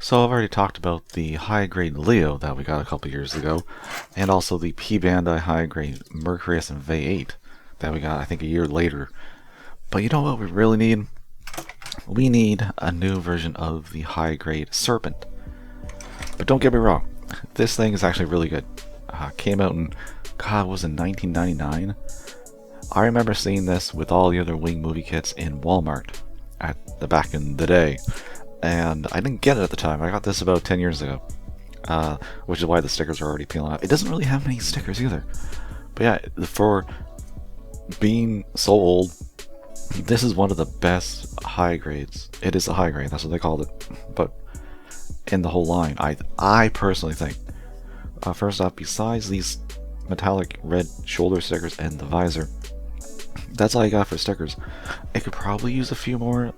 So I've already talked about the high-grade Leo that we got a couple years ago, and also the P-Bandai high-grade Mercurius and V8 that we got I think a year later. But you know what we really need? We need a new version of the high-grade Serpent. But don't get me wrong, this thing is actually really good. Came out in, God, was it 1999? I remember seeing this with all the other Wing movie kits in Walmart at the back in the day. And I didn't get it at the time. I got this about 10 years ago, which is why the stickers are already peeling off. It doesn't really have many stickers either. But yeah, for being so old, this is one of the best high grades. It is a high grade, that's what they called it. But in the whole line, I personally think, first off, besides these metallic red shoulder stickers and the visor, that's all I got for stickers. I could probably use a few more,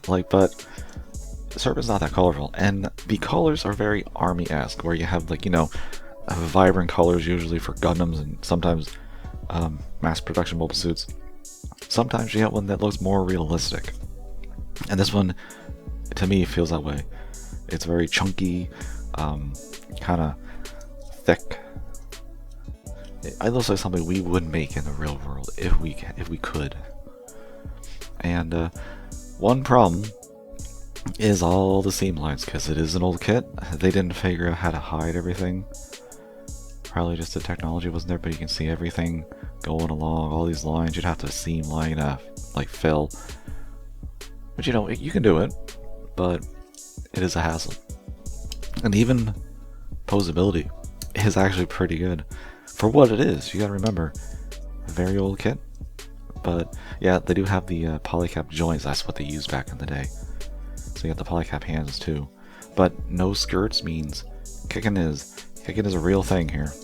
but Serpent's not that colorful, and the colors are very army-esque, where you have, like, you know, vibrant colors usually for Gundams and sometimes mass production mobile suits. Sometimes you have one that looks more realistic, and this one, to me, feels that way. It's very chunky, kind of thick. It looks like something we would make in the real world if we could. And one problem is all the seam lines, because it is an old kit. They didn't figure out how to hide everything. Probably just the technology wasn't there, but you can see everything going along, all these lines. You'd have to seam line like fill. But you know, you can do it, but it is a hassle. And even posability is actually pretty good for what it is. You gotta remember, a very old kit. But yeah, they do have the polycap joints. That's what they used back in the day. So you got the polycap hands too. But no skirts means kicking is a real thing here.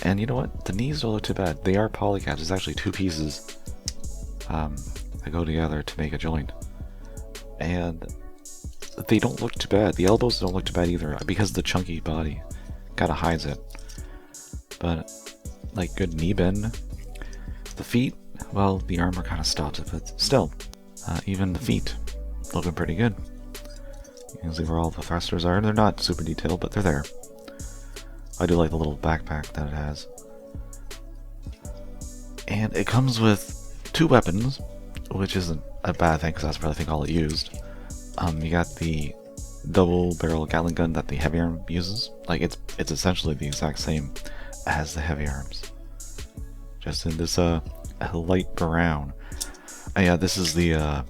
And you know what? The knees don't look too bad. They are polycaps. There's actually two pieces that go together to make a joint. And they don't look too bad. The elbows don't look too bad either, because the chunky body kind of hides it. But like, good knee bend. The feet, well, the armor kind of stops it, but still, even the feet looking pretty good. You can see where all the thrusters are. They're not super detailed, but they're there. I do like the little backpack that it has. And it comes with two weapons, which isn't a bad thing, because that's what I think all it used. You got the double barrel Gatling gun that the heavy arm uses. Like, it's essentially the exact same as the heavy arms, just in this light brown. And yeah, this is the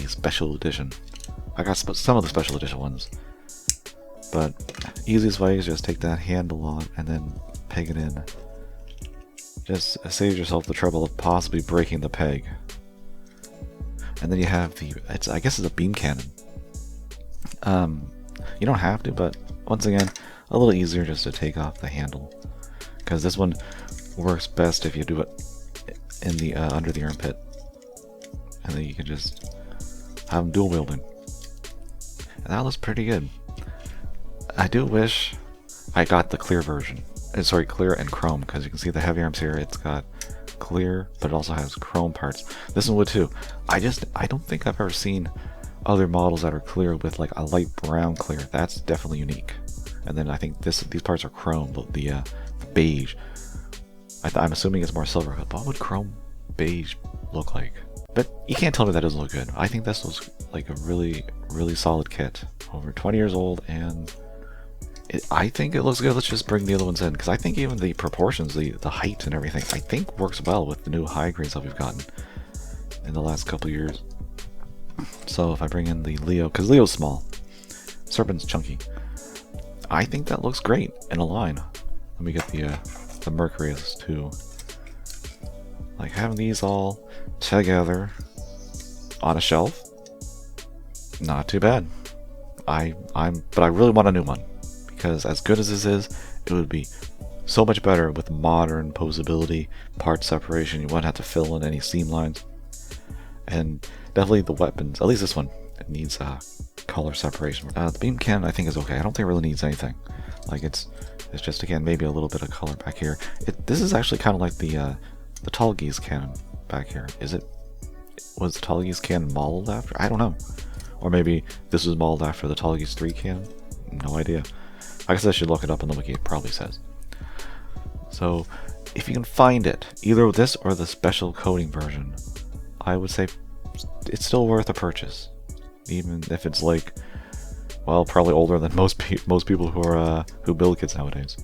special edition. I got some of the special edition ones, but easiest way is just take that handle on and then peg it in. Just save yourself the trouble of possibly breaking the peg. And then you have I guess it's a beam cannon. You don't have to, but once again, a little easier just to take off the handle, because this one works best if you do it in the under the armpit, and then you can just have them dual wielding. And that looks pretty good. I do wish I got the clear version. Sorry, clear and chrome, because you can see the heavy arms here. It's got clear, but it also has chrome parts. This one would too. I don't think I've ever seen other models that are clear with like a light brown clear. That's definitely unique. And then I think these parts are chrome, but the beige. I'm assuming it's more silver. But what would chrome beige look like? But you can't tell me that doesn't look good. I think this looks like a really, really solid kit. Over 20 years old, and I think it looks good. Let's just bring the other ones in, because I think even the proportions, the height and everything, I think works well with the new high grades that we've gotten in the last couple years. So if I bring in the Leo, because Leo's small, Serpent's chunky, I think that looks great in a line. Let me get the Mercurius too. Like, having these all together on a shelf, not too bad. But I really want a new one, because as good as this is, it would be so much better with modern posability, part separation. You wouldn't have to fill in any seam lines, and definitely the weapons. At least this one, it needs color separation. The beam cannon I think is okay. I don't think it really needs anything. Like, it's just, again, maybe a little bit of color back here. This is actually kind of like the Tallgeese cannon back here. Was the Tallgeese cannon modeled after? I don't know. Or maybe this was modeled after the Tallgeese 3 can. No idea. I guess I should look it up on the wiki. It probably says. So, if you can find it, either this or the special coating version, I would say it's still worth a purchase, even if it's like, well, probably older than most people who build kits nowadays.